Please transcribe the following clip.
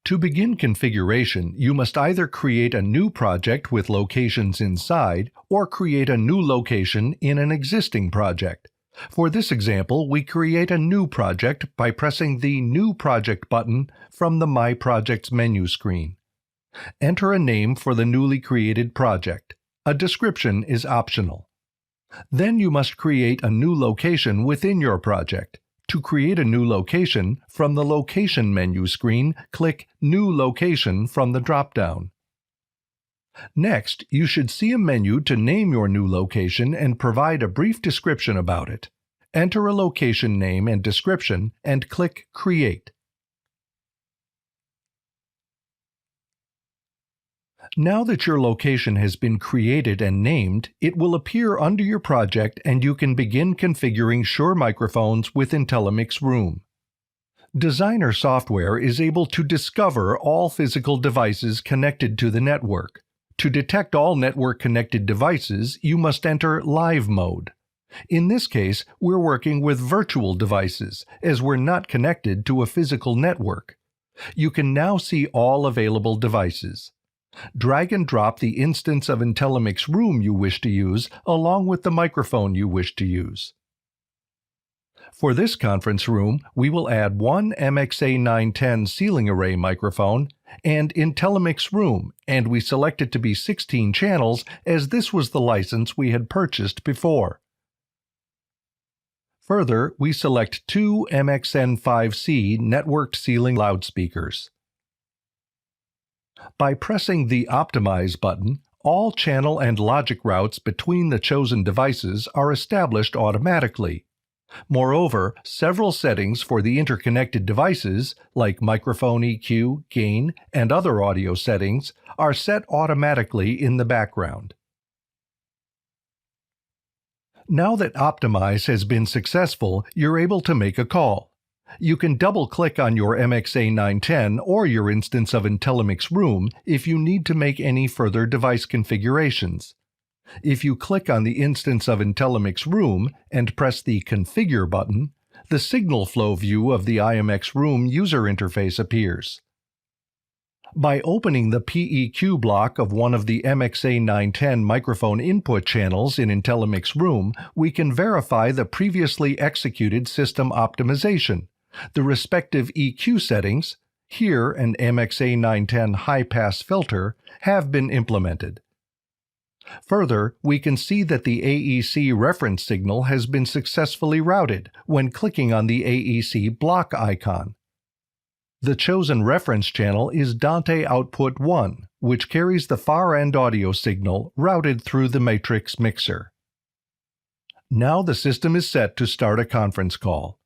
To begin configuration, you must either create a new project with locations inside or create a new location in an existing project. For this example, we create a new project by pressing the New Project button from the My Projects menu screen. Enter a name for the newly created project. A description is optional. Then you must create a new location within your project. To create a new location, from the Location menu screen, click New Location from the drop-down. Next, you should see a menu to name your new location and provide a brief description about it. Enter a location name and description and click Create. Now that your location has been created and named, it will appear under your project and you can begin configuring Shure Microphones with IntelliMix Room. Designer software is able to discover all physical devices connected to the network. To detect all network-connected devices, you must enter Live mode. In this case, we're working with virtual devices, as we're not connected to a physical network. You can now see all available devices. Drag and drop the instance of IntelliMix Room you wish to use, along with the microphone you wish to use. For this conference room, we will add one MXA910 ceiling array microphone and IntelliMix Room, and we select it to be 16 channels as this was the license we had purchased before. Further, we select two MXN5C networked ceiling loudspeakers. By pressing the Optimize button, all channel and logic routes between the chosen devices are established automatically. Moreover, several settings for the interconnected devices, like microphone EQ, gain, and other audio settings, are set automatically in the background. Now that Optimize has been successful, you're able to make a call. You can double-click on your MXA910 or your instance of IntelliMix Room if you need to make any further device configurations. If you click on the instance of IntelliMix Room and press the Configure button, the signal flow view of the IMX Room user interface appears. By opening the PEQ block of one of the MXA910 microphone input channels in IntelliMix Room, we can verify the previously executed system optimization. The respective EQ settings, here an MXA910 high-pass filter, have been implemented. Further, we can see that the AEC reference signal has been successfully routed when clicking on the AEC block icon. The chosen reference channel is Dante Output 1, which carries the far-end audio signal routed through the matrix mixer. Now the system is set to start a conference call.